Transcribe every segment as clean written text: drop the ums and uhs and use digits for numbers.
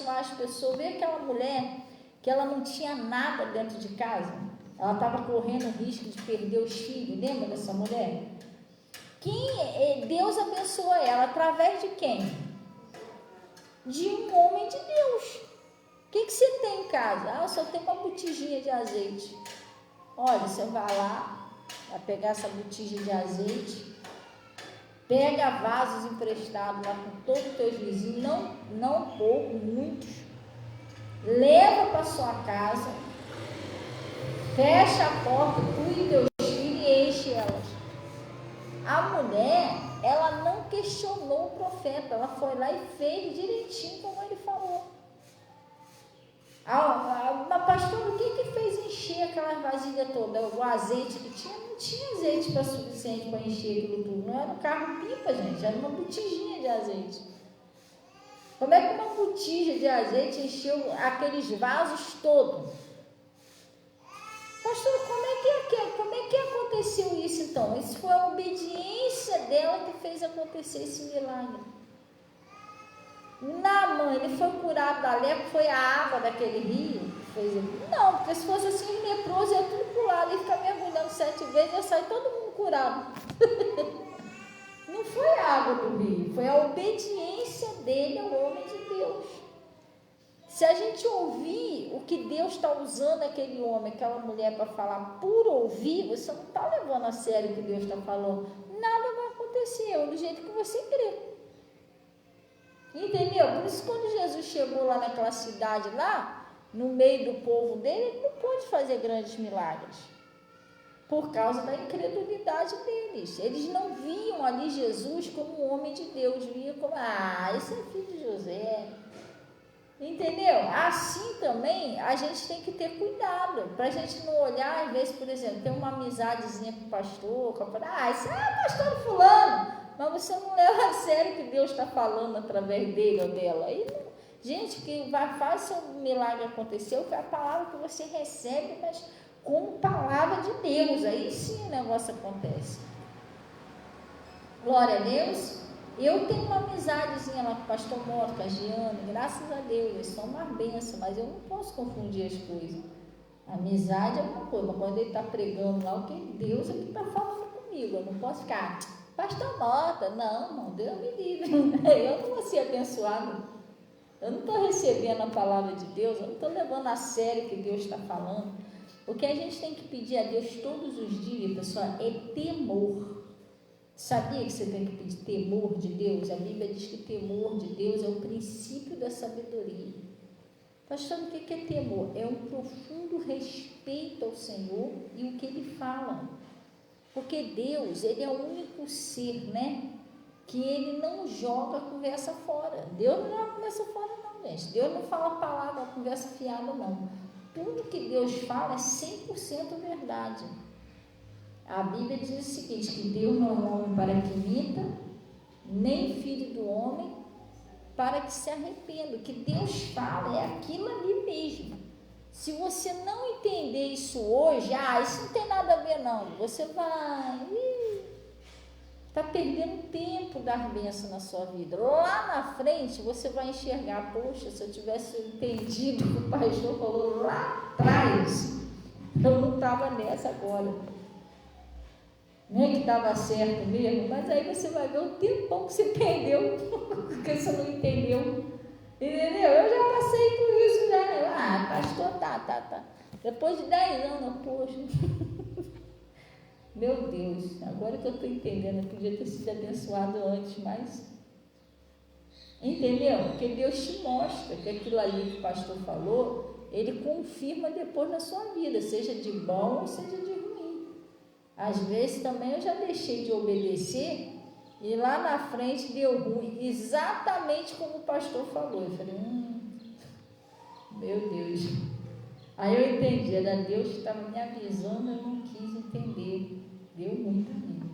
abençoar as pessoas. Vê aquela mulher que ela não tinha nada dentro de casa, ela estava correndo o risco de perder os filhos. Lembra dessa mulher? Deus abençoou ela através de quem? De um homem de Deus. O que você tem em casa? Eu só tenho uma botijinha de azeite. Olha, você vai lá, vai pegar essa botija de azeite, pega vasos emprestados lá com todos os teus vizinhos, não pouco, muitos, leva para sua casa, fecha a porta, tu e teus filhos e enche elas. A mulher, ela não questionou o profeta, ela foi lá e fez direitinho como ele falou. Mas pastor, o que fez encher aquela vasilha toda? O azeite que tinha, não tinha azeite suficiente para encher aquilo tudo. Não era um carro pipa, gente, era uma botijinha de azeite. Como é que uma botija de azeite encheu aqueles vasos todos? Pastor, como é que aconteceu isso então? Isso foi a obediência dela que fez acontecer esse milagre. Naamã, ele foi curado da lepra, foi a água daquele rio que fez ele? Não, porque se fosse assim, leproso ia tudo pro lado, ia ficar mergulhando 7 vezes, ia sair todo mundo curado. Não foi a água do rio, foi a obediência dele ao homem de Deus. Se a gente ouvir o que Deus está usando aquele homem, aquela mulher para falar por ouvir, você não está levando a sério o que Deus está falando. Nada vai acontecer, do jeito que você crê. Entendeu? Por isso, quando Jesus chegou lá naquela cidade lá, no meio do povo dele, ele não pôde fazer grandes milagres. Por causa da incredulidade deles. Eles não viam ali Jesus como um homem de Deus, viam como, esse é filho de José. Entendeu? Assim também a gente tem que ter cuidado, para a gente não olhar, às vezes, por exemplo, ter uma amizadezinha com o pastor, esse é o pastor fulano, mas você não leva a sério o que Deus está falando através dele ou dela. Aí, gente, que faz seu milagre acontecer, foi a palavra que você recebe, mas com palavra de Deus, aí sim o negócio acontece. Glória a Deus. Eu tenho uma amizadezinha lá com o pastor Moro, com a Giane, graças a Deus, eles são uma bênção, mas eu não posso confundir as coisas. A amizade é uma coisa, mas quando ele está pregando lá, o que Deus é que está falando comigo, eu não posso ficar, pastor Mota, não, irmão, Deus me livre, eu não vou ser abençoado, eu não estou recebendo a palavra de Deus, eu não estou levando a sério o que Deus está falando. O que a gente tem que pedir a Deus todos os dias, pessoal, é temor. Sabia que você tem que pedir temor de Deus? A Bíblia diz que temor de Deus é o princípio da sabedoria. Pastor, o que é temor? É um profundo respeito ao Senhor e o que Ele fala. Porque Deus, Ele é o único ser, né? Que Ele não joga a conversa fora. Deus não joga a conversa fora não, gente. Deus não fala palavra, conversa fiada não. Tudo que Deus fala é 100% verdade. A Bíblia diz o seguinte, que Deus não é homem para que minta, nem filho do homem para que se arrependa. O que Deus fala é aquilo ali mesmo. Se você não entender isso hoje, isso não tem nada a ver não, você vai está perdendo tempo das bênçãos na sua vida. Lá na frente você vai enxergar, poxa, se eu tivesse entendido o que o pastor falou lá atrás, eu não estava nessa agora. Nem que estava certo mesmo, mas aí você vai ver o tempão que você perdeu, porque você não entendeu. Entendeu? Eu já passei por isso, já. Pastor, tá. Depois de 10 anos, poxa. Meu Deus, agora que eu estou entendendo, eu podia ter sido abençoado antes, mas. Entendeu? Porque Deus te mostra que aquilo ali que o pastor falou, ele confirma depois na sua vida, seja de bom ou seja de ruim. Às vezes também eu já deixei de obedecer e lá na frente deu ruim, exatamente como o pastor falou. Eu falei, meu Deus. Aí eu entendi, era Deus que estava me avisando, eu não quis entender. Deu ruim também.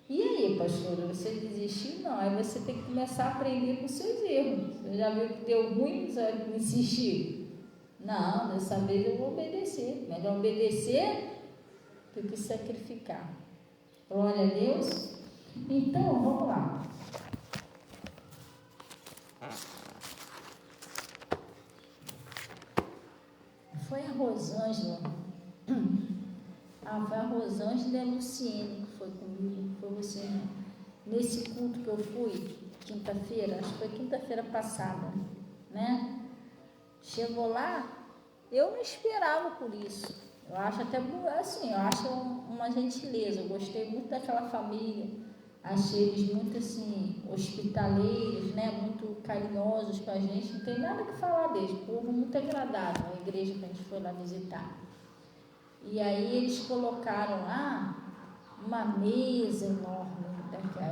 E aí, pastora, você desistiu? Não, aí você tem que começar a aprender com seus erros. Você já viu que deu ruim, você vai insistir? Não, dessa vez eu vou obedecer. Melhor obedecer do que sacrificar. Glória a Deus. Então, vamos lá. Foi a Rosângela. Foi a Rosângela e a Luciene que foi comigo, foi você, não. Nesse culto que eu fui, quinta-feira, acho que foi quinta-feira passada, né? Chegou lá, eu não esperava por isso. Eu acho até, assim, eu acho uma gentileza. Eu gostei muito daquela família. Achei eles muito, assim, hospitaleiros, né? Muito carinhosos com a gente. Não tem nada que falar deles. Povo muito agradável, a igreja que a gente foi lá visitar. E aí eles colocaram lá uma mesa enorme,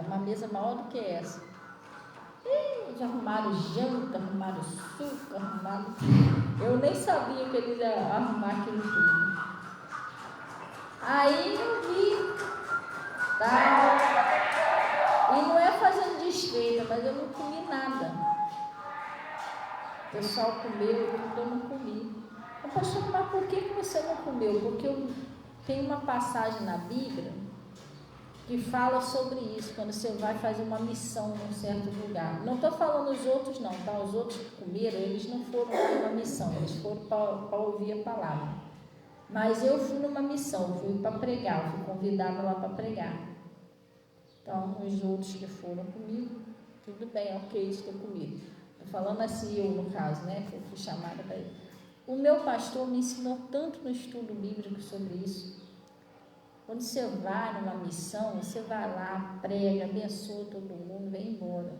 uma mesa maior do que essa. E eles arrumaram janta, arrumaram suco, arrumaram... Eu nem sabia que eles iam arrumar aquilo tudo. Aí eu vi, tá? E não é fazendo desfeita, mas eu não comi nada. O pessoal comeu, eu não comi. Eu pastor, mas por que você não comeu? Porque tem uma passagem na Bíblia que fala sobre isso, quando você vai fazer uma missão em um certo lugar. Não estou falando os outros não, tá? Os outros que comeram, eles não foram lá numa missão, eles foram para ouvir a palavra. Mas eu fui numa missão, fui para pregar, eu fui convidada lá para pregar. Então, os outros que foram comigo, tudo bem, ok, estou comigo. Estou falando assim, eu no caso, né, que eu fui chamada para ir. O meu pastor me ensinou tanto no estudo bíblico sobre isso. Quando você vai numa missão, você vai lá, prega, abençoa todo mundo, vem embora.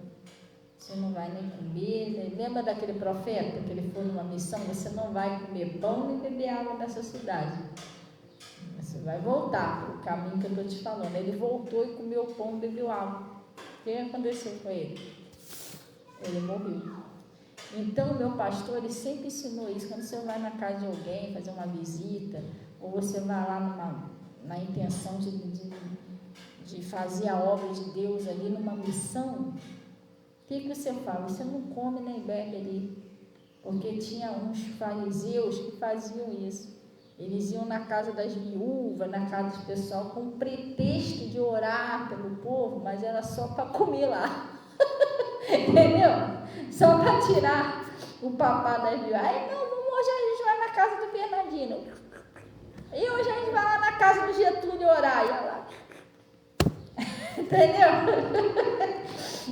Você não vai nem comer, né? Lembra daquele profeta que ele foi numa missão? Você não vai comer pão nem beber água nessa cidade. Você vai voltar para o caminho que eu estou te falando. Ele voltou e comeu pão e bebeu água. O que aconteceu com ele? Ele morreu. Então, meu pastor, ele sempre ensinou isso. Quando você vai na casa de alguém, fazer uma visita, ou você vai lá na intenção de fazer a obra de Deus ali, numa missão, o que você fala? Você não come nem bebe ali. Porque tinha uns fariseus que faziam isso. Eles iam na casa das viúvas, na casa do pessoal, com o pretexto de orar pelo povo, mas era só para comer lá. Entendeu? Só para tirar o papá das viúvas. Aí, não, hoje a gente vai na casa do Bernardino. E hoje a gente vai lá na casa do Getúlio orar. E lá. Entendeu?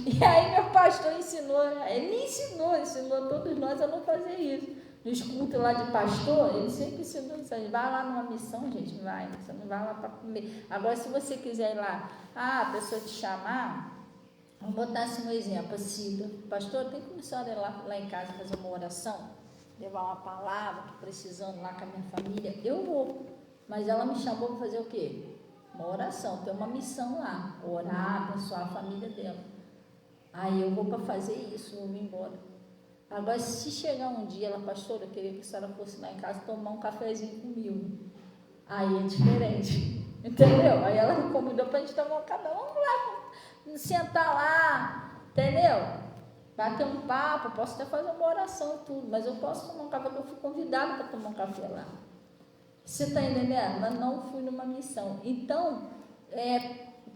E aí meu pastor ensinou, ele me ensinou todos nós a não fazer isso. Nos cultos lá de pastor, ele sempre ensinou isso. Vai lá numa missão, gente, vai. Você não vai lá para comer. Agora, se você quiser ir lá, a pessoa te chamar, vamos botar assim um exemplo, a Cida. Pastor, tem como a senhora ir lá em casa fazer uma oração? Levar uma palavra, estou precisando lá com a minha família. Eu vou. Mas ela me chamou para fazer o quê? Uma oração, tem uma missão lá. Orar, abençoar a família dela. Aí eu vou para fazer isso, eu vou embora. Agora, se chegar um dia, ela, pastora, eu queria que a senhora fosse lá em casa tomar um cafezinho comigo. Aí é diferente, entendeu? Aí ela me convidou para a gente tomar um café. Vamos lá, sentar lá, entendeu? Bater um papo, posso até fazer uma oração e tudo, mas eu posso tomar um café, porque eu fui convidada para tomar um café lá. Você está entendendo? Mas não fui numa missão. Então,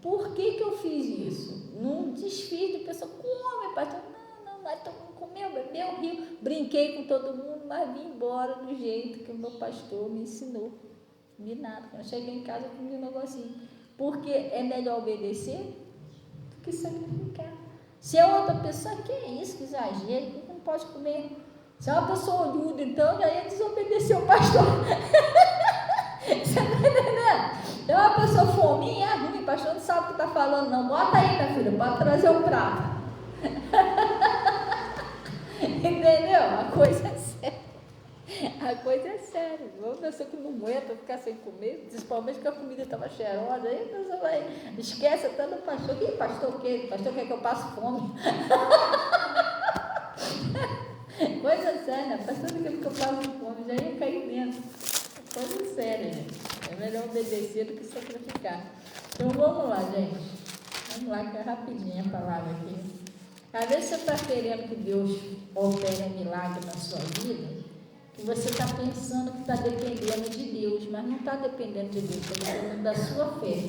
por que eu fiz isso? Num desfile de pessoa, come, pastor, não, vai todo mundo comeu, bebeu, riu, brinquei com todo mundo, mas vim embora do jeito que o meu pastor me ensinou. Vi nada. Quando eu cheguei em casa, eu comi um negocinho. Porque é melhor obedecer do que sacrificar. Se é outra pessoa, que é isso, que exagero, que não pode comer. Se é uma pessoa olhuda, então já ia desobedecer o pastor. Você está entendendo? É uma pessoa fominha, é ruim, o pastor não sabe o que está falando, não. Bota aí, minha filha, pode trazer o prato. Entendeu? A coisa é séria. A coisa é séria. Uma pessoa que não aguenta ficar sem comer, principalmente porque a comida estava cheirosa, aí a pessoa vai, esquece até do pastor. Que pastor o quê? Pastor quer que eu passe fome? Coisa séria, pastor quer que eu passe fome, já ia cair dentro. Coisa séria, gente. É melhor obedecer do que sacrificar. Então vamos lá, gente. Vamos lá, que é rapidinho a palavra aqui. Às vezes você está querendo que Deus opere um milagre na sua vida, que você está pensando que está dependendo de Deus, mas não está dependendo de Deus, está dependendo da sua fé.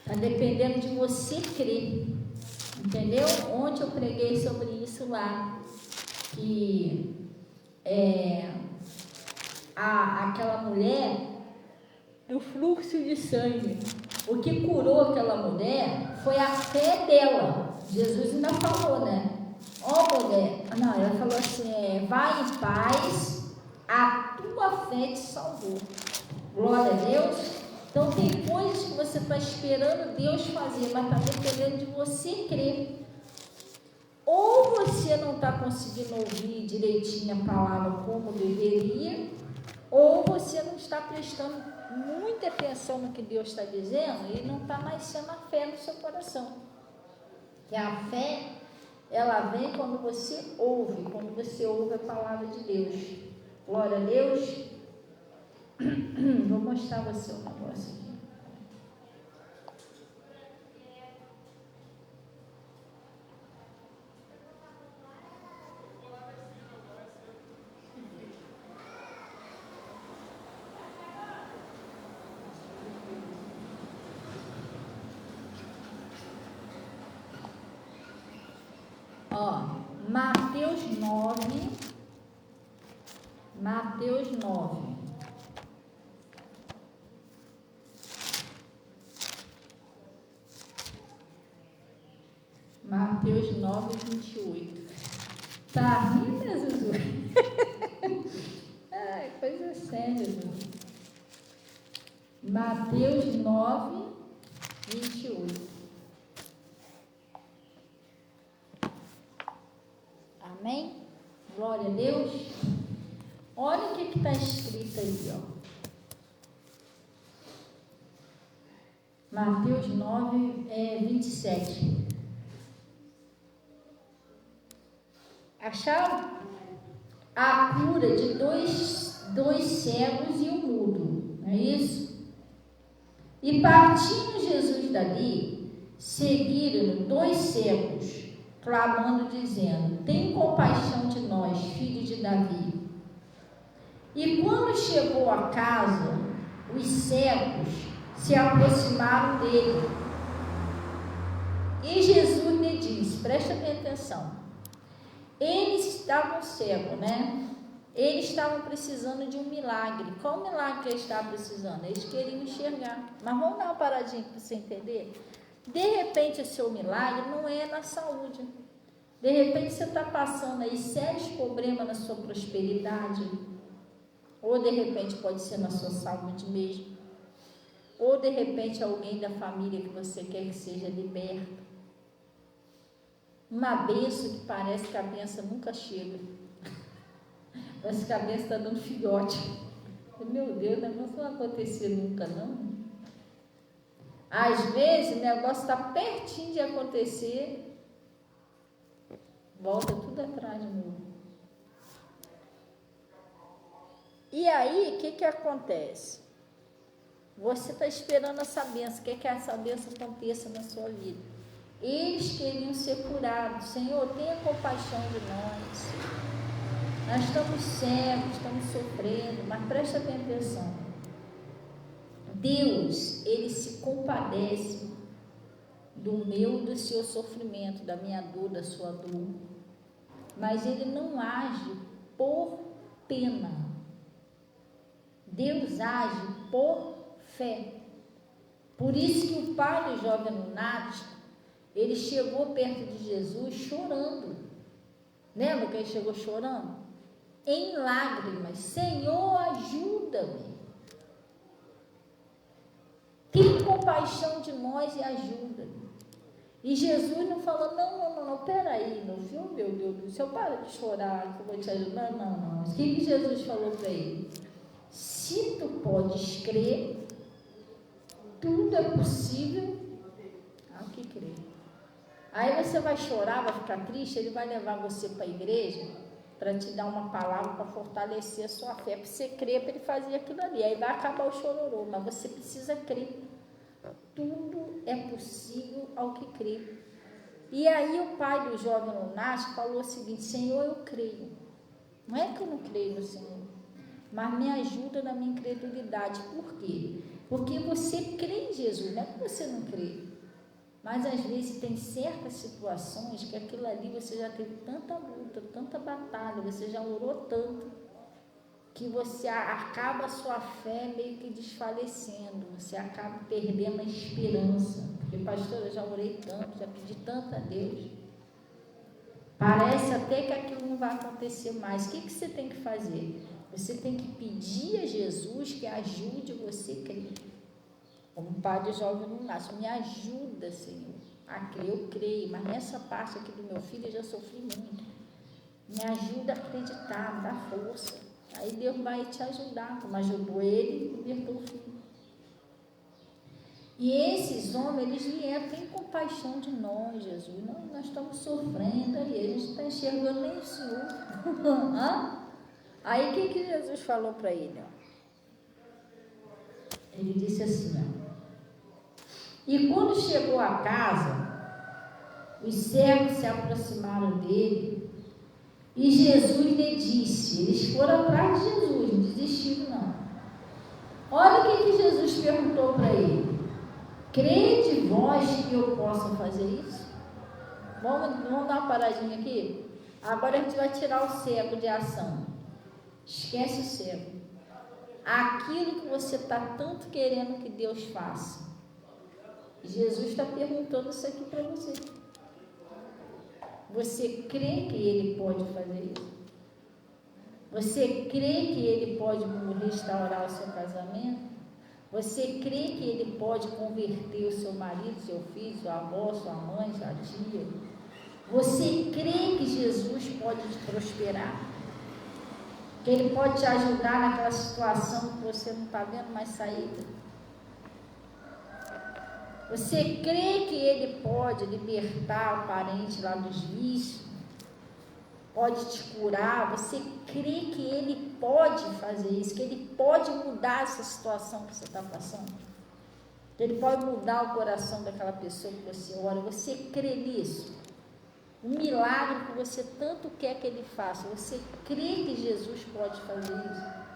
Está dependendo de você crer. Entendeu? Ontem eu preguei sobre isso lá, que aquela mulher do fluxo de sangue, o que curou aquela mulher foi a fé dela. Jesus ainda falou, né? Ó mulher, não, ela falou assim, vai em paz, a tua fé te salvou. Glória a Deus. Então tem coisas que você está esperando Deus fazer, mas está dependendo de você crer. Ou você não está conseguindo ouvir direitinho a palavra como deveria, ou você não está prestando muita atenção no que Deus está dizendo e não está nascendo a fé no seu coração. E a fé, ela vem quando você ouve a palavra de Deus. Glória a Deus. Vou mostrar a você um negócio aqui. Ó, Mateus 9. Mateus 9. Mateus 9, 28. Tá rindo, Jesus? Ai, coisa séria, Jesus. Mateus 9, 28. Amém? Glória a Deus. Olha o que está escrito aí, ó. Mateus 9, 27. Acharam? A cura de dois cegos e um mudo, não é isso? E partindo Jesus dali, seguiram 2 cegos, clamando, dizendo: tem compaixão de nós, filhos de Davi. E quando chegou a casa, os cegos se aproximaram dele. E Jesus lhe disse, presta bem atenção, eles estavam cegos, né? Eles estavam precisando de um milagre. Qual milagre que eles estavam precisando? Eles queriam enxergar. Mas vamos dar uma paradinha para você entender. De repente, o seu milagre não é na saúde. De repente, você está passando aí sérios problemas na sua prosperidade. Ou de repente pode ser na sua saúde mesmo. Ou de repente alguém da família que você quer que seja liberto. Uma benção que parece que a benção nunca chega. Parece que a benção está dando filhote. Meu Deus, o negócio não vai acontecer nunca, não. Às vezes o negócio está pertinho de acontecer, volta tudo atrás de novo. E aí, o que acontece? Você está esperando essa bênção, quer que essa bênção aconteça na sua vida. Eles queriam ser curados. Senhor, tenha compaixão de nós. Nós estamos cegos, estamos sofrendo, mas presta bem atenção. Deus, Ele se compadece do meu e do seu sofrimento, da minha dor, da sua dor. Mas Ele não age por pena. Deus age por fé. Por isso que o pai do jovem lunático, ele chegou perto de Jesus chorando. Lembra que ele chegou chorando? Em lágrimas. Senhor, ajuda-me. Tem compaixão de nós e ajuda-me. E Jesus não falou, não, peraí, meu filho, meu Deus do céu, para de chorar, que eu vou te ajudar. Não. O que Jesus falou para ele? Se tu podes crer, tudo é possível ao que crer. Aí você vai chorar, vai ficar triste, ele vai levar você para a igreja para te dar uma palavra para fortalecer a sua fé, para você crer, para ele fazer aquilo ali. Aí vai acabar o chororô, mas você precisa crer. Tudo é possível ao que crê. E aí o pai do jovem lunático falou o seguinte: Senhor, eu creio. Não é que eu não creio no Senhor, mas me ajuda na minha incredulidade. Por quê? Porque você crê em Jesus, não é que você não crê. Mas às vezes tem certas situações que aquilo ali você já teve tanta luta, tanta batalha, você já orou tanto, que você acaba a sua fé meio que desfalecendo, você acaba perdendo a esperança. Porque, pastor, eu já orei tanto, já pedi tanto a Deus. Parece até que aquilo não vai acontecer mais. O que você tem que fazer? Você tem que pedir a Jesus que ajude você a crer. Como o pai de jovem não nasce, me ajuda, Senhor, a crer. Eu creio, mas nessa parte aqui do meu filho eu já sofri muito. Me ajuda a acreditar, me dá força. Aí Deus vai te ajudar, como ajudou ele e libertou o filho. E esses homens, eles vieram, tem compaixão de nós, Jesus. Nós estamos sofrendo aí, a gente não está enxergando nem o Senhor. Aí o que Jesus falou para ele? Ele disse assim, e quando chegou a casa, os cegos se aproximaram dele e Jesus lhe disse, eles foram atrás de Jesus, não desistiram não. Olha o que Jesus perguntou para ele. Crede vós que eu possa fazer isso? Vamos dar uma paradinha aqui? Agora a gente vai tirar o cego de ação. Esquece o cego. Aquilo que você está tanto querendo que Deus faça. Jesus está perguntando isso aqui para você. Você crê que Ele pode fazer isso? Você crê que Ele pode restaurar o seu casamento? Você crê que Ele pode converter o seu marido, seu filho, sua avó, sua mãe, sua tia? Você crê que Jesus pode te prosperar? Que Ele pode te ajudar naquela situação que você não está vendo mais saída? Você crê que Ele pode libertar o parente lá dos vícios? Pode te curar? Você crê que Ele pode fazer isso? Que Ele pode mudar essa situação que você está passando? Que Ele pode mudar o coração daquela pessoa que você ora? Você crê nisso? Um milagre que você tanto quer que Ele faça, você crê que Jesus pode fazer isso?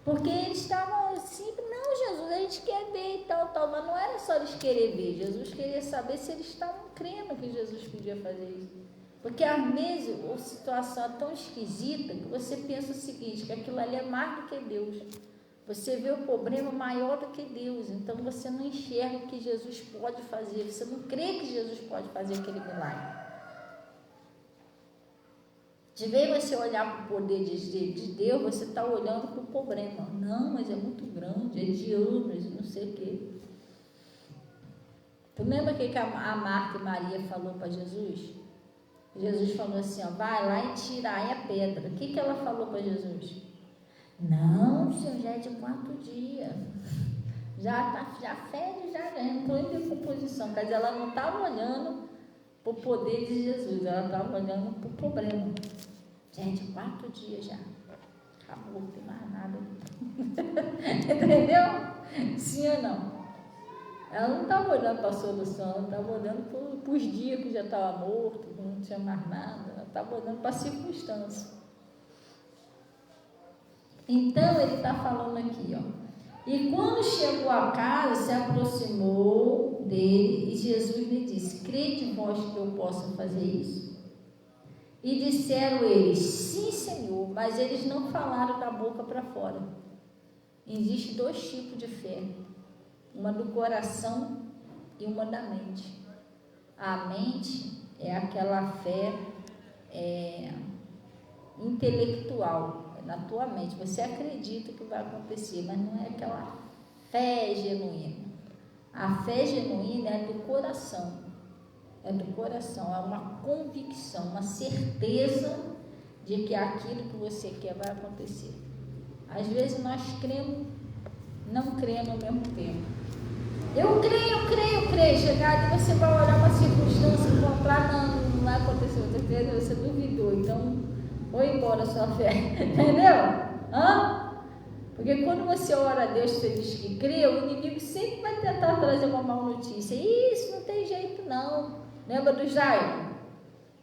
Porque eles estavam assim, não, Jesus, a gente quer ver e tal, mas não era só eles querer ver, Jesus queria saber se eles estavam crendo que Jesus podia fazer isso. Porque às vezes a situação é tão esquisita que você pensa o seguinte, que aquilo ali é mais do que Deus. Você vê o problema maior do que Deus, então você não enxerga o que Jesus pode fazer, você não crê que Jesus pode fazer aquele milagre. De vez você olhar para o poder de Deus, você está olhando para o problema. Não, mas é muito grande, é de anos, não sei o quê. Tu lembra o que a Marta e Maria falou para Jesus? Jesus falou assim, vai lá e tirai a pedra. O que ela falou para Jesus? Não, Senhor, já é de 4 dias. Já fede, já entrou em decomposição. Quer dizer, ela não estava olhando para o poder de Jesus, ela estava olhando para o problema. Gente, 4 dias já. Acabou, não tem mais nada. Entendeu? Sim ou não? Ela não estava olhando para a solução, ela estava olhando para os dias que já estava morto, que não tinha mais nada. Ela estava olhando para a circunstância. Então, ele está falando aqui, E quando chegou a casa, se aproximou dele e Jesus lhe disse, crede vós que eu possa fazer isso? E disseram eles, sim, Senhor, mas eles não falaram da boca para fora. Existem 2 tipos de fé, uma do coração e uma da mente. A mente é aquela fé intelectual, é na tua mente, você acredita que vai acontecer, mas não é aquela fé genuína. A fé genuína é do coração. É do coração, é uma convicção, uma certeza de que aquilo que você quer vai acontecer. Às vezes nós cremos, não cremos ao mesmo tempo. Eu creio. Chegar ali, você vai olhar uma circunstância e encontrar, não vai acontecer, você duvidou, então foi embora a sua fé, entendeu? Porque quando você ora a Deus, você diz que crê, o inimigo sempre vai tentar trazer uma má notícia. Isso não tem jeito não. Lembra do Jairo?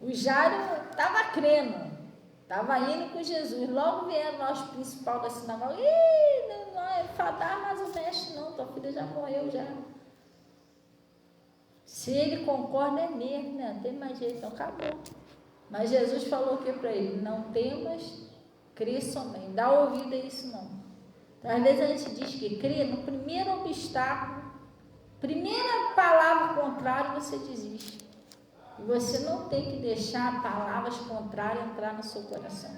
O Jairo estava crendo, estava indo com Jesus. Logo vieram nós, principal da sinagoga. Não é fadar, mas o mestre não, tua filha já morreu já. Se ele concorda, é mesmo, né? Não tem mais jeito, não, acabou. Mas Jesus falou o que para ele? Não temas, crê somente. Dá ouvido a isso não. Então, às vezes a gente diz que crê, no primeiro obstáculo, primeira palavra contrária, você desiste. E você não tem que deixar palavras contrárias entrar no seu coração.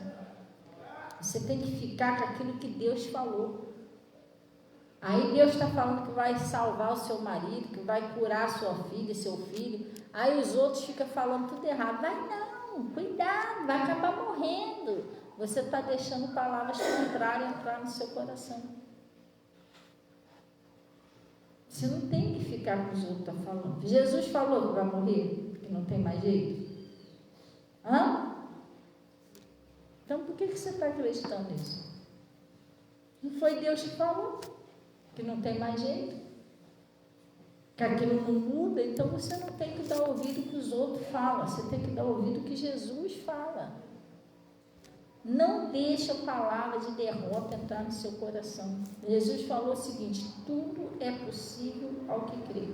Você tem que ficar com aquilo que Deus falou. Aí Deus está falando que vai salvar o seu marido, que vai curar a sua filha, seu filho. Aí os outros ficam falando tudo errado. Vai não, cuidado, vai acabar morrendo. Você está deixando palavras contrárias entrar no seu coração. Você não tem que ficar com os outros falando. Jesus falou que vai morrer, que não tem mais jeito. Hã? Então por que você está acreditando nisso? Não foi Deus que falou que não tem mais jeito? Que aquilo não muda? Então você não tem que dar ouvido que os outros falam. Você tem que dar ouvido que Jesus fala. Não deixa a palavra de derrota entrar no seu coração. Jesus falou o seguinte: tudo é possível ao que crê.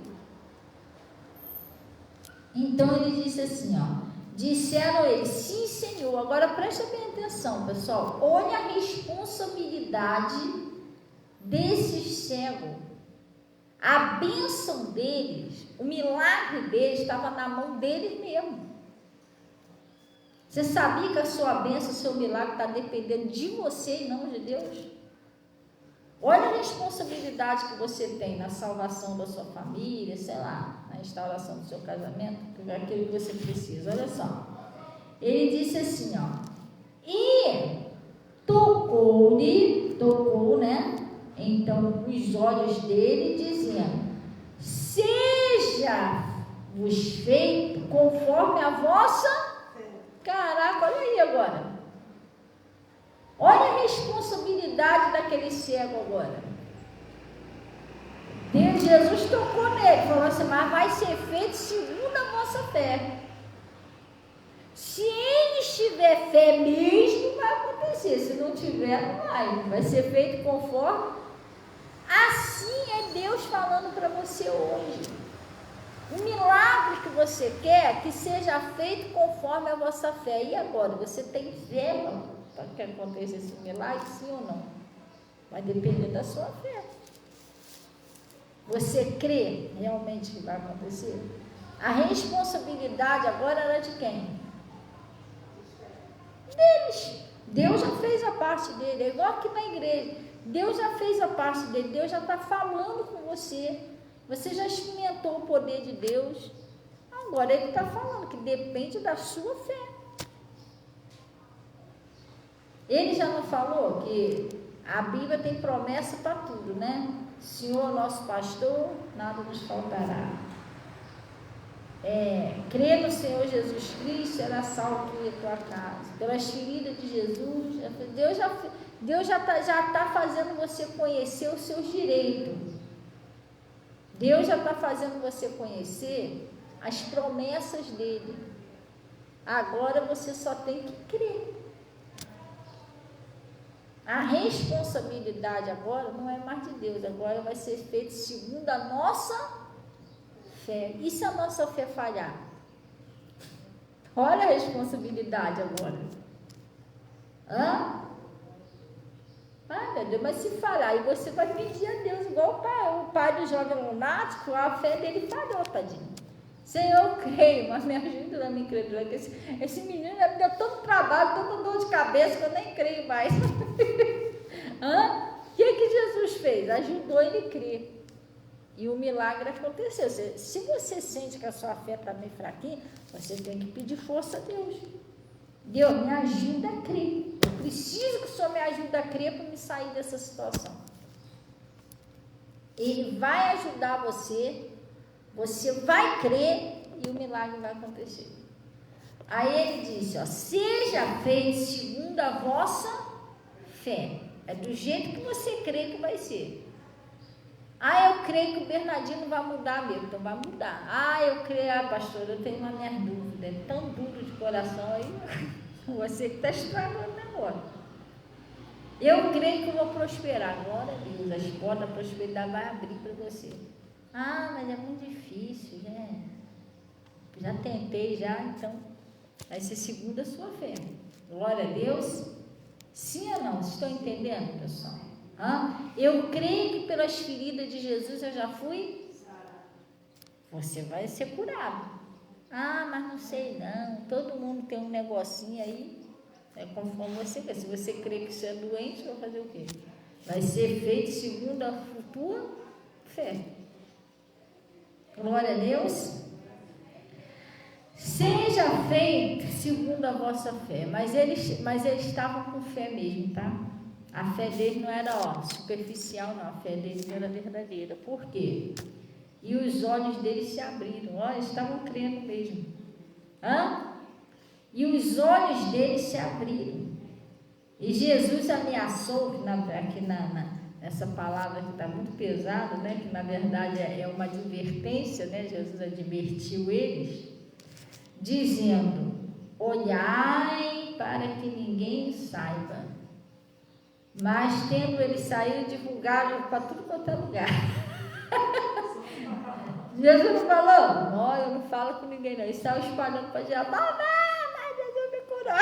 Então ele disse assim, ó. Disseram ele, sim, Senhor. Agora presta bem atenção, pessoal. Olha a responsabilidade desses cegos. A bênção deles, o milagre deles estava na mão deles mesmo. Você sabia que a sua bênção, o seu milagre está dependendo de você e não de Deus? Olha a responsabilidade que você tem na salvação da sua família, sei lá, na restauração do seu casamento, que é aquilo que você precisa. Olha só. Ele disse assim, ó. E tocou, né? Então, os olhos dele dizendo: seja-vos feito conforme a vossa... Caraca, olha aí agora. Olha a responsabilidade daquele cego agora. Jesus tocou nele, falou assim, mas vai ser feito segundo a vossa fé. Se ele tiver fé mesmo, vai acontecer. Se não tiver, não vai. Vai ser feito conforme. Assim é Deus falando para você hoje. O milagre que você quer, que seja feito conforme a vossa fé. E agora, você tem fé para que aconteça esse milagre, sim ou não? Vai depender da sua fé. Você crê realmente que vai acontecer? A responsabilidade agora era de quem? Deles. Deus já fez a parte dele, é igual aqui na igreja. Deus já fez a parte dele, Deus já está falando com você. Você já experimentou o poder de Deus. Agora ele está falando que depende da sua fé. Ele já não falou que a Bíblia tem promessa para tudo, né? Senhor nosso pastor, nada nos faltará. Crê no Senhor Jesus Cristo, será salvo tu e a tua casa. Pelas feridas de Jesus, Deus já tá fazendo você conhecer os seus direitos. Deus já está fazendo você conhecer as promessas dele. Agora você só tem que crer. A responsabilidade agora não é mais de Deus, agora vai ser feito segundo a nossa fé. E se a nossa fé falhar? Olha a responsabilidade agora. Ai, meu Deus, mas se falhar, aí você vai pedir a Deus, igual o pai do jovem lunático, a fé dele falhou, tadinho. Senhor, eu creio, mas me ajuda na minha incredulidade. Esse menino me deu tanto trabalho, tanta dor de cabeça, que eu nem creio mais. O que Jesus fez? Ajudou ele a crer. E o milagre aconteceu. Se você sente que a sua fé está meio fraquinha, você tem que pedir força a Deus. Deus, me ajuda a crer. Eu preciso que o Senhor me ajude a crer para me sair dessa situação. Ele vai ajudar você, você vai crer e o milagre vai acontecer. Aí ele disse, seja feito segundo a vossa fé. É do jeito que você crê que vai ser. Eu creio que o Bernardino vai mudar mesmo, então vai mudar. Eu creio, pastor, eu tenho uma minha dúvida, é tão duro de coração aí, você que está estragando o negócio. Eu creio que eu vou prosperar, glória a Deus, as portas da prosperidade vai abrir para você. Mas é muito difícil, né? Já tentei, então vai ser segundo a sua fé. Glória a Deus. Sim ou não? Vocês estão entendendo, pessoal? Eu creio que pelas feridas de Jesus eu já fui. Você vai ser curado. Mas não sei não. Todo mundo tem um negocinho aí. É conforme você quer. Se você crê que você é doente, vai fazer o quê? Vai ser feito segundo a tua fé. Glória a Deus. Seja feito segundo a vossa fé. Mas eles estavam com fé mesmo, tá? A fé deles não era superficial, não. A fé deles era verdadeira. Por quê? E os olhos deles se abriram. Eles estavam crendo mesmo. E os olhos deles se abriram. E Jesus ameaçou, aqui nessa palavra que está muito pesada, né? Que na verdade é uma advertência, né? Jesus advertiu eles, dizendo: olhai para que ninguém saiba. Mas tendo ele saído, divulgaram para tudo quanto é lugar. Jesus não falou? Não, eu não falo com ninguém não. Ele estava espalhando para geral. Mas Jesus me curou.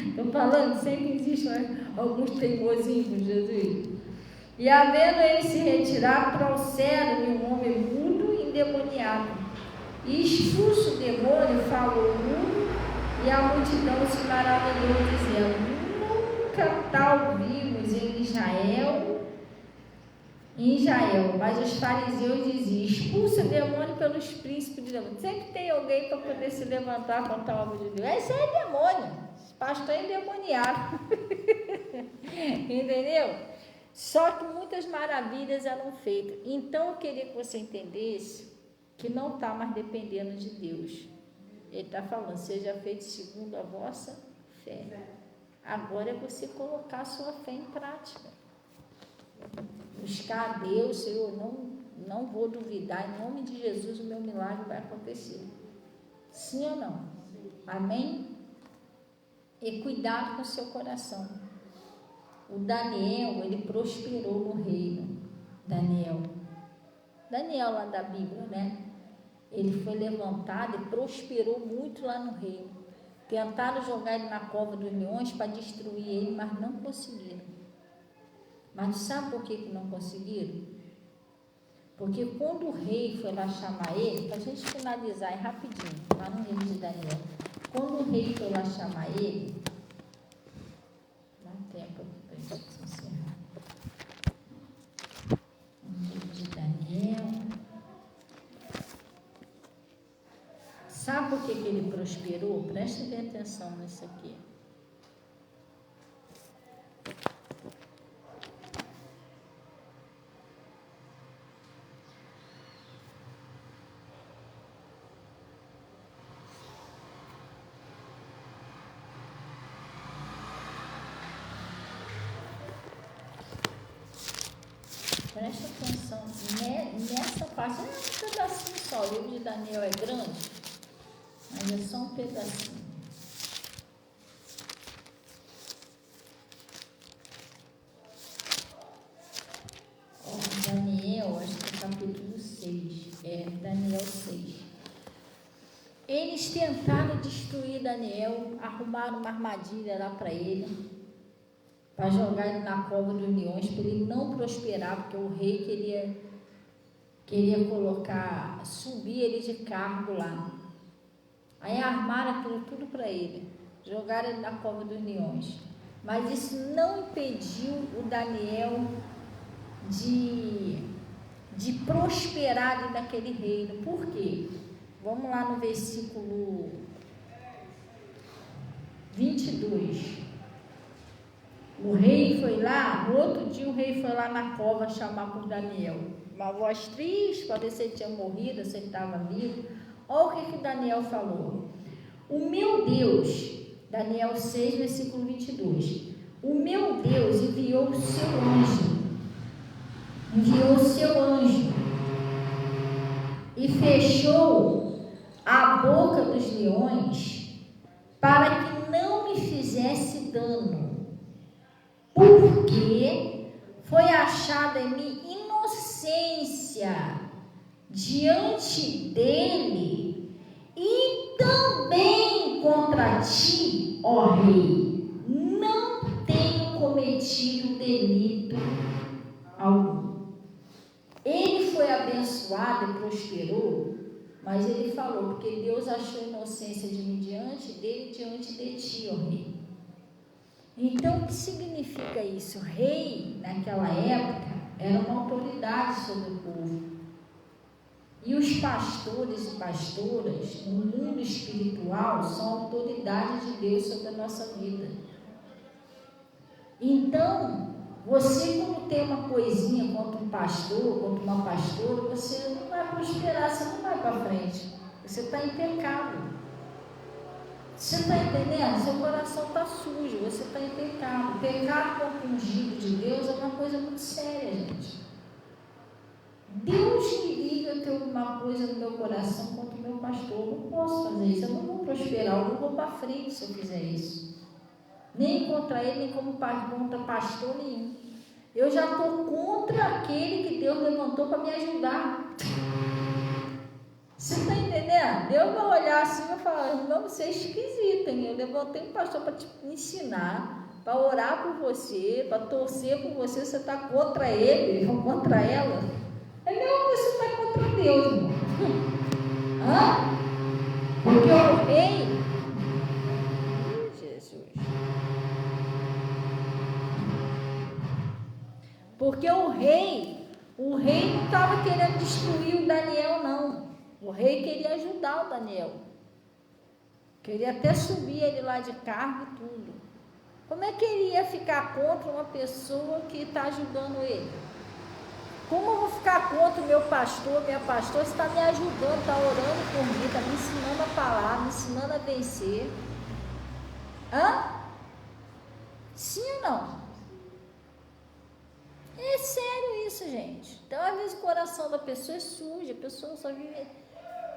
Estou falando, sempre existe alguns teimosinhos com Jesus. E havendo ele se retirado, trouxeram-lhe um homem mudo e endemoniado. E expulso o demônio, falou mudo, e a multidão se maravilhou, dizendo: nunca tal vimos em Israel. Mas os fariseus diziam: expulsa o demônio pelos príncipes de demônio. Sempre tem alguém para poder se levantar contra a obra de Deus. Esse é demônio. Pastor é endemoniado. Entendeu? Só que muitas maravilhas eram feitas. Então eu queria que você entendesse que não está mais dependendo de Deus. Ele está falando: seja feito segundo a vossa fé. Agora é você colocar a sua fé em prática. Buscar a Deus. Senhor, não vou duvidar. Em nome de Jesus o meu milagre vai acontecer. Sim ou não? Amém? E cuidado com o seu coração. O Daniel, ele prosperou no reino. Daniel lá da Bíblia, né? Ele foi levantado e prosperou muito lá no reino. Tentaram jogar ele na cova dos leões para destruir ele, mas não conseguiram. Mas sabe por que não conseguiram? Porque quando o rei foi lá chamar ele, para a gente finalizar aí rapidinho, lá no livro de Daniel, quando o rei foi lá chamar ele, dá tempo para a gente encerrar. No livro de Daniel, sabe por que ele prosperou? Preste bem atenção nisso aqui. Preste atenção nessa parte. É um pedacinho só. O livro de Daniel é grande, mas é só um pedacinho. Daniel, acho que é capítulo 6. Daniel 6. Eles tentaram destruir Daniel, arrumaram uma armadilha lá para ele, para jogar ele na cova dos leões, para ele não prosperar, porque o rei queria subir ele de cargo lá. Aí armaram aquilo tudo para ele, jogaram ele na cova dos leões. Mas isso não impediu o Daniel de prosperar ali naquele reino. Por quê? Vamos lá no versículo 22. O rei foi lá, no outro dia o rei foi lá na cova chamar por Daniel. Uma voz triste, para ver se ele tinha morrido, se ele estava vivo. Olha o que Daniel falou. O meu Deus, Daniel 6, versículo 22. O meu Deus enviou o seu anjo e fechou a boca dos leões para que não me fizesse dano. Porque foi achada em mim inocência diante dele e também contra ti, ó rei, não tenho cometido delito algum. Ele foi abençoado e prosperou, mas ele falou, porque Deus achou inocência de mim diante dele, diante de ti, ó rei. Então, o que significa isso? Rei, naquela época, era uma autoridade sobre o povo. E os pastores e pastoras, no mundo espiritual, são autoridades de Deus sobre a nossa vida. Então, você, quando tem uma coisinha contra um pastor, contra uma pastora, você não vai prosperar, você não vai para frente. Você está em pecado. Você está entendendo? Seu coração está sujo, você está em pecado. Pecado contra o ungido de Deus é uma coisa muito séria, gente. Deus me livre eu ter alguma coisa no meu coração contra o meu pastor. Eu não posso fazer isso, eu não vou prosperar, eu não vou para frente se eu fizer isso. Nem contra ele, nem contra pastor nenhum. Eu já estou contra aquele que Deus levantou para me ajudar. Você está entendendo? Deus vai olhar assim e vai falar, não, você é esquisito, hein? Eu levantei um pastor para te ensinar, para orar por você, para torcer por você, você está contra ele ou contra ela. É melhor que você está contra Deus, irmão. Hã? Porque o rei... Jesus. Porque o rei não estava querendo destruir o Daniel, não. O rei queria ajudar o Daniel. Queria até subir ele lá de cargo e tudo. Como é que ele ia ficar contra uma pessoa que está ajudando ele? Como eu vou ficar contra o meu pastor, minha pastora, se está me ajudando, está orando por mim, está me ensinando a falar, me ensinando a vencer? Hã? Sim ou não? É sério isso, gente. Então, às vezes, o coração da pessoa é sujo, a pessoa só vive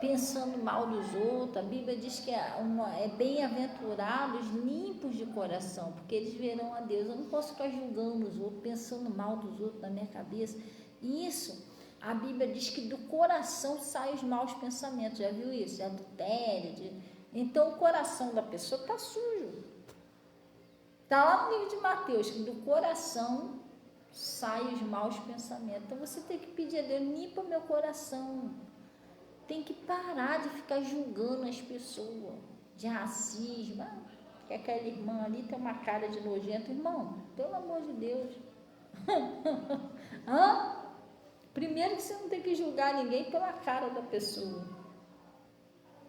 pensando mal dos outros. A Bíblia diz que é bem-aventurados limpos de coração, porque eles verão a Deus. Eu não posso ficar julgando os outros, pensando mal dos outros na minha cabeça. Isso, a Bíblia diz que do coração saem os maus pensamentos. Já viu isso? Adultério. Então, o coração da pessoa está sujo. Está lá no livro de Mateus, que do coração saem os maus pensamentos. Então, você tem que pedir a Deus, limpa meu coração. Tem que parar de ficar julgando as pessoas, de racismo. Que aquela irmã ali tem uma cara de nojento. Irmão, pelo amor de Deus. Hã? Primeiro que você não tem que julgar ninguém pela cara da pessoa.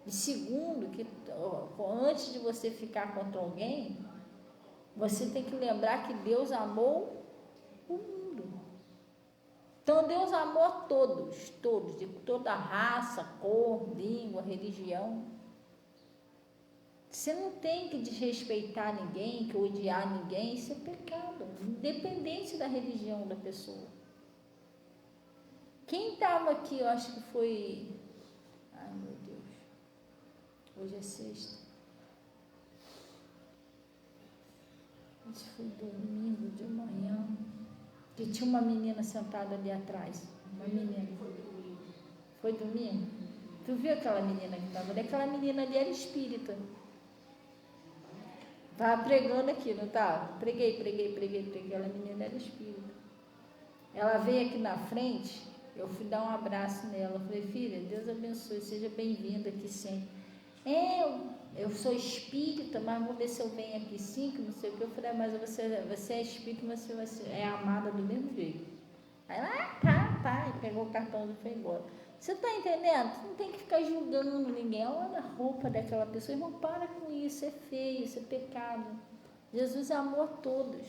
E segundo, que antes de você ficar contra alguém, você tem que lembrar que Deus amou o mundo. Então Deus amou a todos, de toda raça, cor, língua, religião. Você não tem que desrespeitar ninguém, que odiar ninguém, isso é pecado, independente da religião da pessoa. Quem estava aqui, eu acho que foi... Ai, meu Deus. Hoje é sexta. Isso foi domingo de manhã. Que tinha uma menina sentada ali atrás. Uma menina. Foi domingo? Tu viu aquela menina que estava ali? Aquela menina ali era espírita. Estava pregando aqui, não estava? Preguei. Aquela menina era espírita. Ela veio aqui na frente, eu fui dar um abraço nela. Eu falei, filha, Deus abençoe, seja bem-vinda aqui sempre. Eu sou espírita, mas vou ver se eu venho aqui sim, que não sei o que. Eu falei, mas você é espírita, mas você é amada do mesmo jeito. Aí ela, tá, e pegou o cartão e foi embora. Você está entendendo? Você não tem que ficar julgando ninguém. Olha a roupa daquela pessoa. Irmão, para com isso, é feio, isso é pecado. Jesus amou a todos.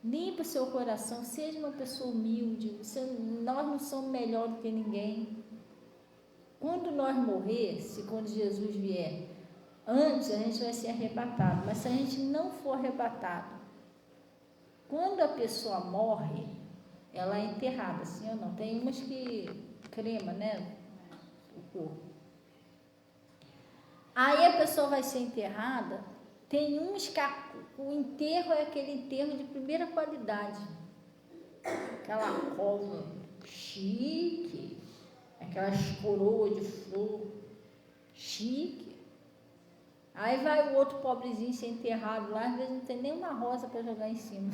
Limpa seu coração, seja uma pessoa humilde. Nós não somos melhor do que ninguém. Quando nós morrermos, quando Jesus vier, antes a gente vai ser arrebatado. Mas se a gente não for arrebatado, quando a pessoa morre, ela é enterrada, sim ou não? Tem umas que crema, né? O corpo. Aí a pessoa vai ser enterrada. Tem uns que o enterro é aquele enterro de primeira qualidade. Aquela cova chique. aquelas coroas de flor, chique. Aí vai o outro pobrezinho ser enterrado lá, às vezes não tem nem uma rosa para jogar em cima.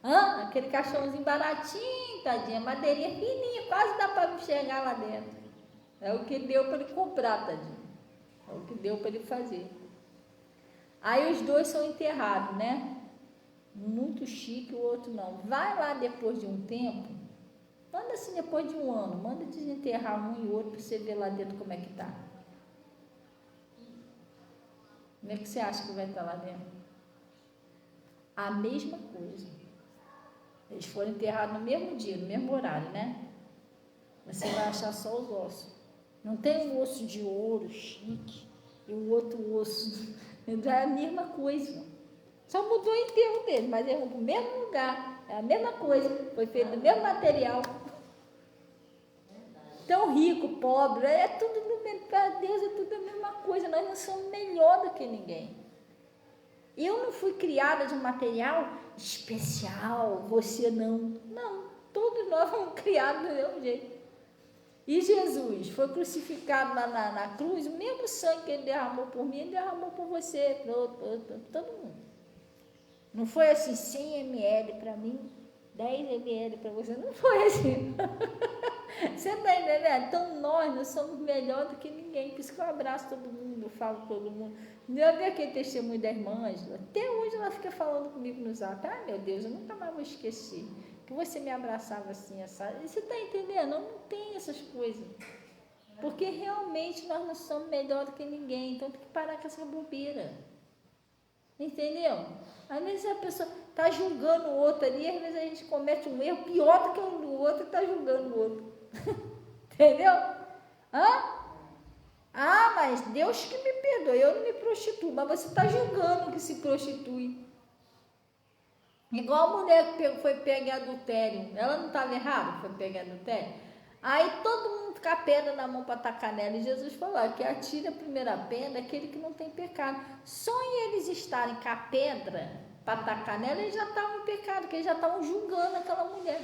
Aquele caixãozinho baratinho, tadinha, madeirinha fininha, quase dá para enxergar lá dentro. É o que deu para ele comprar, tadinho. É o que deu para ele fazer. Aí os dois são enterrados, né? Muito chique, o outro não. Vai lá depois de um tempo, manda assim depois de um ano, manda desenterrar um e o outro para você ver lá dentro como é que tá. Como é que você acha que vai estar lá dentro? A mesma coisa. Eles foram enterrados no mesmo dia, no mesmo horário, né? Você vai achar só os ossos. Não tem um osso de ouro chique e o outro osso. É a mesma coisa. Só mudou o enterro dele, mas é no mesmo lugar. É a mesma coisa. Foi feito do mesmo material. Então, rico, pobre, é tudo do mesmo. Para Deus é tudo a mesma coisa. Nós não somos melhor do que ninguém. Eu não fui criada de um material especial, você não. Não, todos nós fomos criados do mesmo jeito. E Jesus foi crucificado lá na cruz, o mesmo sangue que ele derramou por mim, ele derramou por você, por todo mundo. Não foi assim, 100 ml para mim, 10 ml para você, não foi assim. Você está entendendo? Então nós não somos melhor do que ninguém, por isso que eu abraço todo mundo, eu falo com todo mundo. Eu vi aquele testemunho da irmã Ângela, até hoje ela fica falando comigo no zap, meu Deus, eu nunca mais vou esquecer, que você me abraçava assim, essa. E você está entendendo? Não tem essas coisas, porque realmente nós não somos melhor do que ninguém, então tem que parar com essa bobeira, entendeu? Às vezes a pessoa está julgando o outro ali, às vezes a gente comete um erro pior do que o do outro e está julgando o outro. Entendeu? Mas Deus que me perdoe, eu não me prostituo, mas você está julgando que se prostitui. Igual a mulher que foi pega em adultério, ela não estava errada, foi pega em adultério? Aí todo mundo com a pedra na mão para atacar nela, e Jesus falou que atire a primeira pedra aquele que não tem pecado. Só em eles estarem com a pedra para atacar nela, eles já estavam em pecado, porque eles já estavam julgando aquela mulher.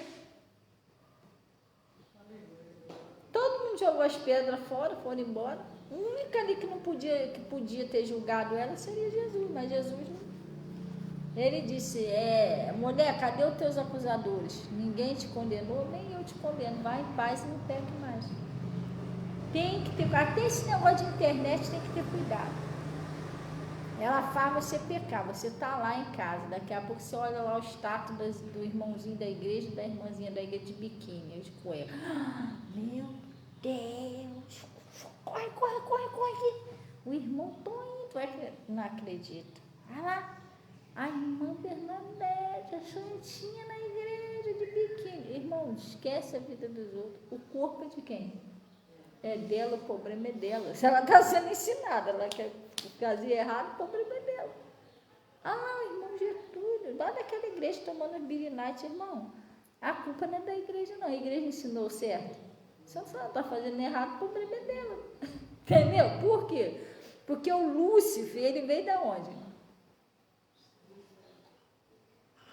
Todo mundo jogou as pedras fora, foram embora. O único ali que podia ter julgado ela seria Jesus, mas Jesus não. Ele disse, mulher, cadê os teus acusadores? Ninguém te condenou, nem eu te condeno. Vai em paz e não peque mais. Tem que ter, até esse negócio de internet tem que ter cuidado. Ela faz você pecar, você está lá em casa, daqui a pouco você olha lá o status do irmãozinho da igreja e da irmãzinha da igreja de biquíni, de cueca. Meu Deus, corre aqui. O irmão Toninho, não acredito. Olha lá, a irmã Bernadette, a santinha na igreja de biquíni. Irmão, esquece a vida dos outros, o corpo é de quem? É dela, o problema é dela. Se ela está sendo ensinada, ela quer fazer errado, o problema é dela. O irmão Getúlio, lá daquela igreja tomando birinite, irmão. A culpa não é da igreja, não. A igreja ensinou certo. Se ela está fazendo errado, o problema é dela. Entendeu? Por quê? Porque o Lúcifer, ele veio da onde?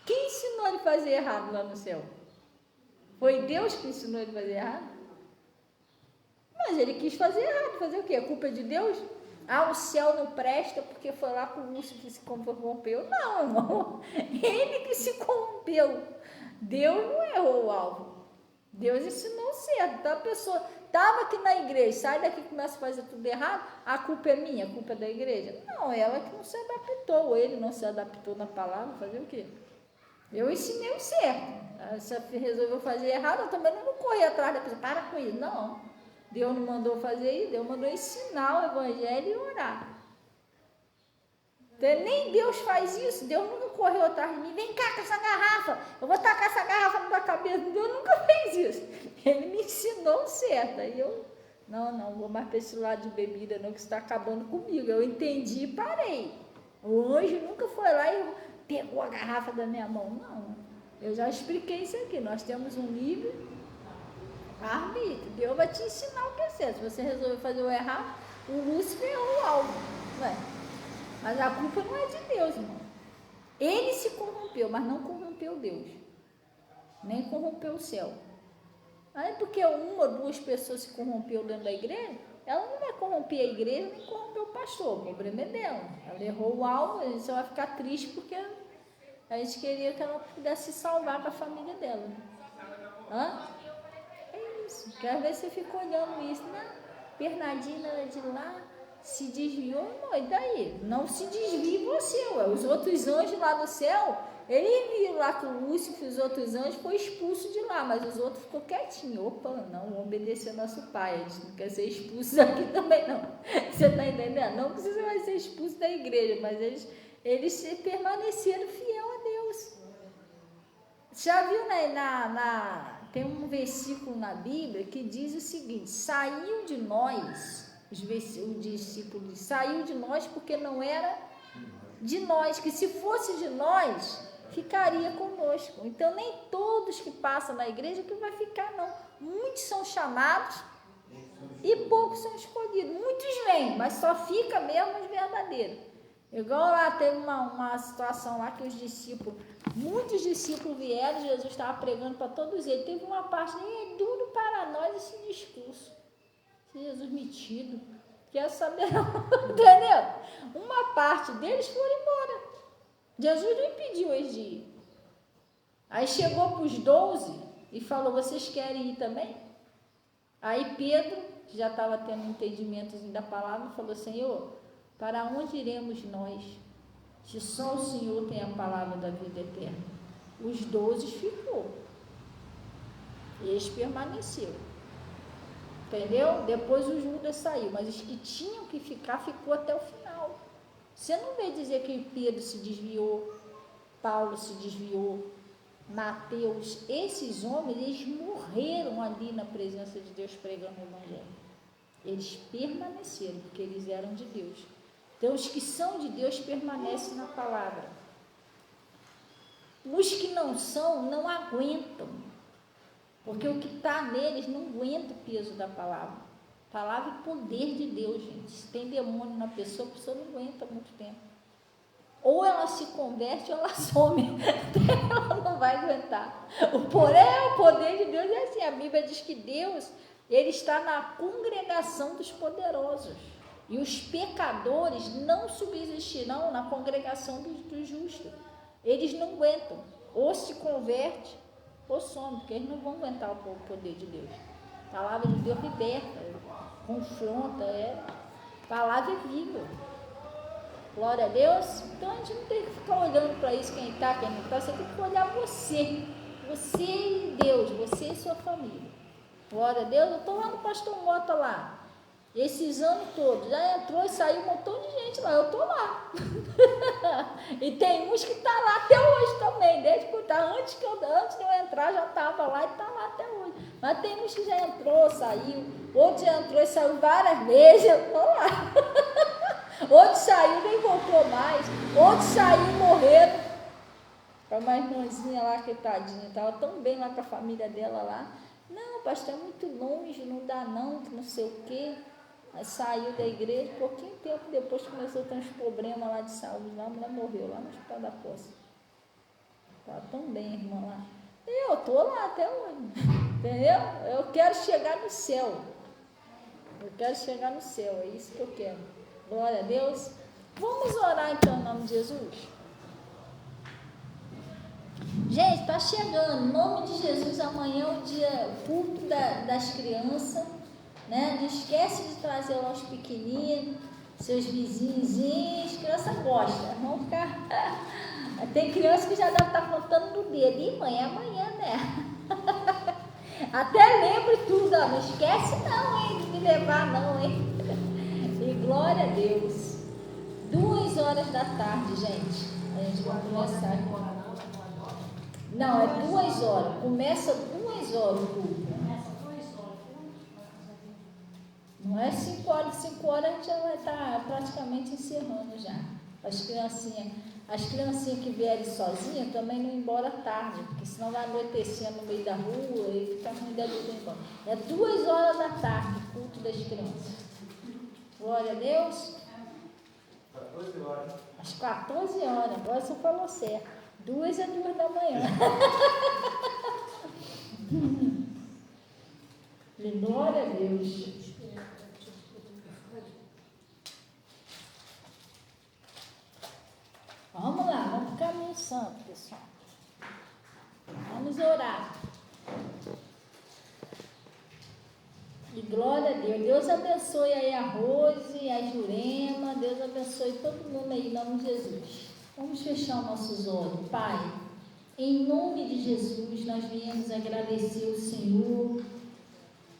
Quem ensinou ele a fazer errado lá no céu? Foi Deus que ensinou ele a fazer errado? Mas ele quis fazer errado, fazer o quê? A culpa é de Deus? O céu não presta porque foi lá com o Lúcifer que se corrompeu. Não, irmão. Ele que se corrompeu. Deus não errou o alvo. Deus ensinou certo. Então a pessoa estava aqui na igreja, sai daqui e começa a fazer tudo errado, a culpa é minha, a culpa é da igreja. Não, ela que não se adaptou, ou ele não se adaptou na palavra, fazer o quê? Eu ensinei o certo. Se resolveu fazer errado, eu também não vou correr atrás da pessoa, para com isso. Não. Deus não mandou fazer isso, Deus mandou ensinar o evangelho e orar. Nem Deus faz isso, Deus nunca correu atrás de mim, vem cá com essa garrafa, eu vou tacar essa garrafa na tua cabeça. Deus nunca fez isso. Ele me ensinou certo. Aí eu, não vou mais para esse lado de bebida não, que está acabando comigo. Eu entendi e parei. O anjo nunca foi lá e pegou a garrafa da minha mão. Não, eu já expliquei isso aqui. Nós temos um livre arbítrio. Deus vai te ensinar o que é certo. Se você resolver fazer o errado, o Lúcifer é o alvo. Mas a culpa não é de Deus, irmão. Ele se corrompeu, mas não corrompeu Deus. Nem corrompeu o céu. Aí porque uma ou duas pessoas se corrompeu dentro da igreja, ela não vai corromper a igreja nem corromper o pastor, o problema é dela. Ela errou o alvo, a gente só vai ficar triste porque a gente queria que ela pudesse se salvar com a família dela. Hã? É isso, porque às vezes você fica olhando isso, né? Bernardina era de lá, se desviou, não, e daí? Não se desvie você, ué. Os outros anjos lá do céu, ele viu lá que o Lúcifer e os outros anjos foi expulso de lá, mas os outros ficou quietinho. Opa, não, vamos obedecer nosso pai, a gente não quer ser expulso daqui também não. Você está entendendo? Não que você vai ser expulso da igreja, mas eles permaneceram fiel a Deus. Já viu, né, tem um versículo na Bíblia que diz o seguinte: saiu de nós, o discípulo saiu de nós porque não era de nós, que se fosse de nós, ficaria conosco. Então, nem todos que passam na igreja que vai ficar, não. Muitos são chamados e poucos são escolhidos. Muitos vêm, mas só fica mesmo os verdadeiros. Igual lá, teve uma situação lá que os discípulos, muitos discípulos vieram, Jesus estava pregando para todos eles. Teve uma parte, é duro para nós esse discurso. Jesus metido, quer saber não, entendeu? Uma parte deles foram embora. Jesus não impediu eles de ir. Aí chegou para os 12 e falou: vocês querem ir também? Aí Pedro, que já estava tendo um entendimento da palavra, falou: Senhor, para onde iremos nós, se só o Senhor tem a palavra da vida eterna? Os 12 ficou. Eles permaneceram. Entendeu? Depois o Judas saiu, mas os que tinham que ficar, ficou até o final. Você não vê dizer que Pedro se desviou, Paulo se desviou, Mateus, esses homens, eles morreram ali na presença de Deus pregando o Evangelho. Eles permaneceram, porque eles eram de Deus. Então, os que são de Deus permanecem na palavra. Os que não são, não aguentam. Porque o que está neles não aguenta o peso da palavra. Palavra e poder de Deus, gente. Se tem demônio na pessoa, a pessoa não aguenta muito tempo. Ou ela se converte ou ela some. Ela não vai aguentar. O poder de Deus é assim. A Bíblia diz que Deus, ele está na congregação dos poderosos. E os pecadores não subsistirão na congregação dos justos. Eles não aguentam. Ou se converte ou some, porque eles não vão aguentar o poder de Deus. A palavra de Deus liberta, confronta, a palavra é viva. Glória a Deus. Então a gente não tem que ficar olhando para isso, quem está, quem não está. Você tem que olhar você e Deus, você e sua família. Glória a Deus. Eu estou lá no Pastor Mota lá, esses anos todos, já entrou e saiu um montão de gente lá, eu estou lá. E tem uns que estão lá até hoje também, desde que antes de eu entrar já estava lá e está lá até hoje. Mas tem uns que já entrou, saiu, outros já entrou e saiu várias vezes, eu estou lá. Outros saiu, nem voltou mais, outros saiu e morreram. Uma irmãzinha lá, que tadinha, estava tão bem lá com a família dela lá. Não, pastor, é muito longe, não dá não, que não sei o quê. Aí saiu da igreja, pouquinho tempo depois começou a ter uns problemas lá de saúde, lá, a mulher morreu lá no Hospital da Poça. Estava tão bem, irmã lá. E eu estou lá até hoje, entendeu? Eu quero chegar no céu. Eu quero chegar no céu, é isso que eu quero. Glória a Deus. Vamos orar então em nome de Jesus. Gente, está chegando, em nome de Jesus, amanhã é o dia culto das crianças, né? Não esquece de trazer lá os pequeninos, seus vizinhos, criança gosta, vão ficar... Tem criança que já deve estar contando no dedo, e mãe, é amanhã, né? Até lembre tudo, ó, não esquece não, hein, de me levar não, hein? E glória a Deus. 2h da tarde, gente, a gente vai começar aqui. Não, é 2h. Começa 2h o culto. Não é 5h. 5h a gente já vai estar praticamente encerrando já. As criancinhas que vierem sozinhas também não ir embora tarde, porque senão vai anoitecer no meio da rua e fica ruim da luz embora. É 2h da tarde o culto das crianças. Glória a Deus. 14h. Às 14h. Agora você falou certo. 2 é 2 da manhã. Glória a Deus. Vamos lá, vamos para o caminho santo, pessoal. Vamos orar. E glória a Deus. Deus abençoe aí a Rose, a Jurema. Deus abençoe todo mundo aí, em nome de Jesus. Vamos fechar os nossos olhos. Pai, em nome de Jesus, nós viemos agradecer o Senhor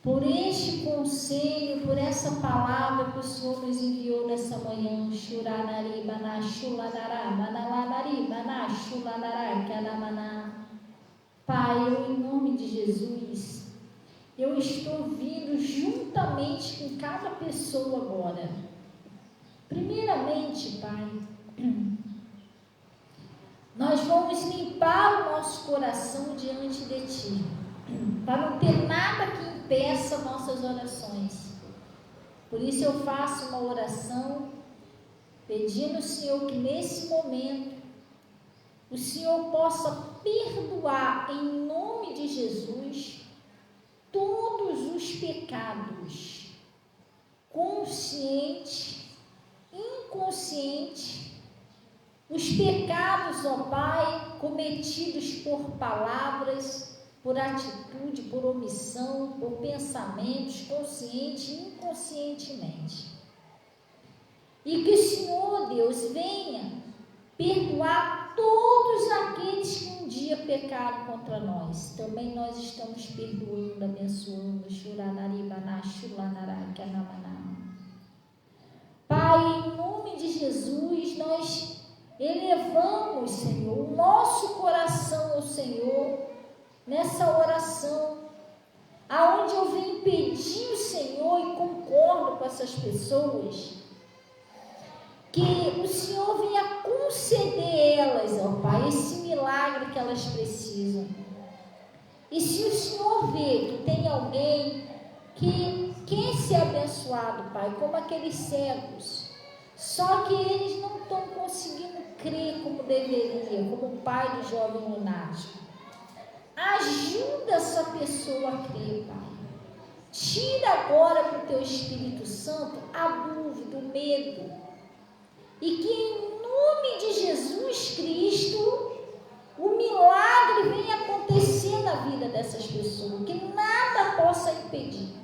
por este conselho, por essa palavra que o Senhor nos enviou nessa manhã. Xuranari, maná, xulanará, manalanari, maná, xulanará, canamaná. Pai, eu, em nome de Jesus, eu estou vindo juntamente com cada pessoa agora. Primeiramente, Pai, nós vamos limpar o nosso coração diante de Ti, para não ter nada que impeça nossas orações. Por isso eu faço uma oração, pedindo ao Senhor que nesse momento, o Senhor possa perdoar em nome de Jesus, todos os pecados, consciente, inconsciente, os pecados, ó Pai, cometidos por palavras, por atitude, por omissão, por pensamentos, consciente e inconscientemente. E que o Senhor, Deus, venha perdoar todos aqueles que um dia pecaram contra nós. Também nós estamos perdoando, abençoando. Pai, em nome de Jesus, nós elevamos, Senhor, o nosso coração ao Senhor, nessa oração, aonde eu venho pedir o Senhor e concordo com essas pessoas, que o Senhor venha conceder elas, ó Pai, esse milagre que elas precisam. E se o Senhor vê que tem alguém que quer ser abençoado, Pai, como aqueles cegos, só que eles não estão conseguindo crer como deveria, como o pai do jovem lunático, ajuda essa pessoa a crer, Pai. Tira agora com o Teu Espírito Santo a dúvida, o medo, e que em nome de Jesus Cristo o milagre venha acontecer na vida dessas pessoas, que nada possa impedir.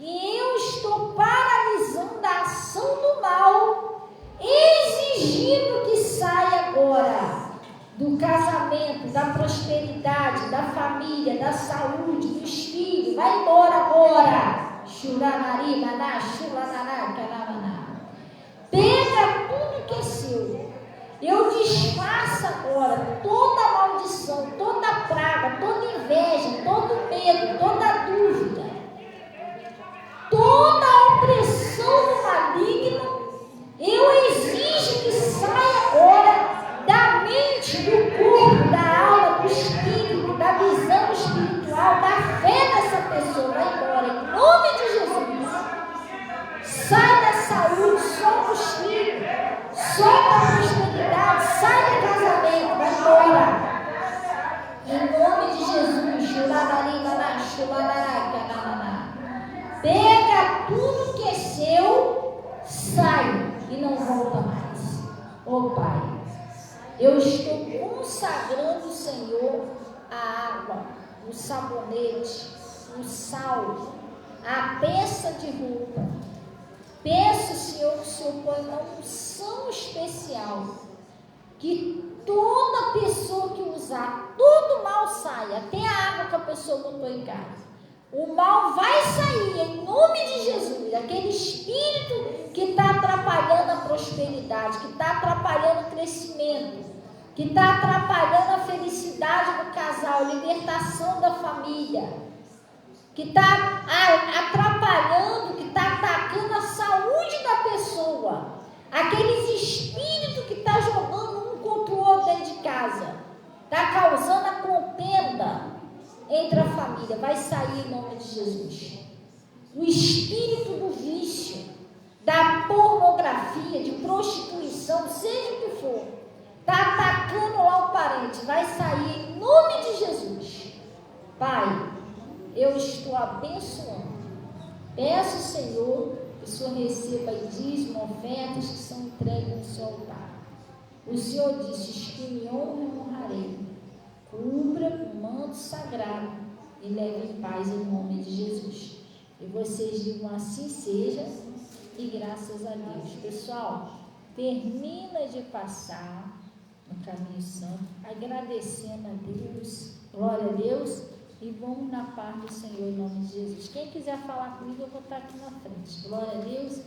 E eu estou paralisando a ação do mal, exigindo que saia agora do casamento, da prosperidade, da família, da saúde, dos filhos. Vai embora agora. Xuranari, maná, xulanará, canamaná. Pega tudo que é seu. Eu desfaço agora toda maldição, toda praga, toda inveja, todo medo, toda dúvida, toda opressão do maligno. Eu exijo que saia agora da mente, do corpo, da alma, do espírito, da visão espiritual, da fé dessa pessoa. Vai embora, em nome de Jesus. Sai da saúde, solta os filhos, solta a prosperidade, sai do casamento, vai embora. Em nome de Jesus. Pega tudo que é seu, sai e não volta mais. Ô Pai, eu estou consagrando o Senhor a água, o sabonete, o sal, a peça de roupa. Peço, Senhor, que o Senhor ponha uma unção especial, que toda pessoa que usar, todo mal saia, até a água que a pessoa botou em casa. O mal vai sair em nome de Jesus. Aquele espírito que está atrapalhando a prosperidade, que está atrapalhando o crescimento, que está atrapalhando a felicidade do casal, a libertação da família, que está atrapalhando, que está atacando a saúde da pessoa, aqueles espíritos que está jogando um contra o outro dentro de casa, está causando a contenda entre a família, vai sair em nome de Jesus. O espírito do vício, da pornografia, de prostituição, seja o que for, está atacando lá o parente, vai sair em nome de Jesus. Pai, eu estou abençoando. Peço, Senhor, que o Senhor receba dízimo, ofertas que são entregues no seu altar. O Senhor disse: que me honre e honrarei. Cubra com manto sagrado e leve em paz em nome de Jesus. E vocês digam: assim seja, e graças a Deus. Pessoal, termina de passar no caminho santo, agradecendo a Deus, glória a Deus, e vamos na paz do Senhor em nome de Jesus. Quem quiser falar comigo, eu vou estar aqui na frente. Glória a Deus.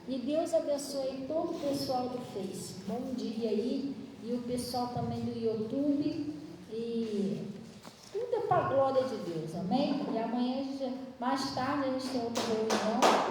E Deus abençoe todo o pessoal do Face. Bom dia aí. E o pessoal também do YouTube. E tudo é para a glória de Deus. Amém? E amanhã, mais tarde, a gente tem outra reunião.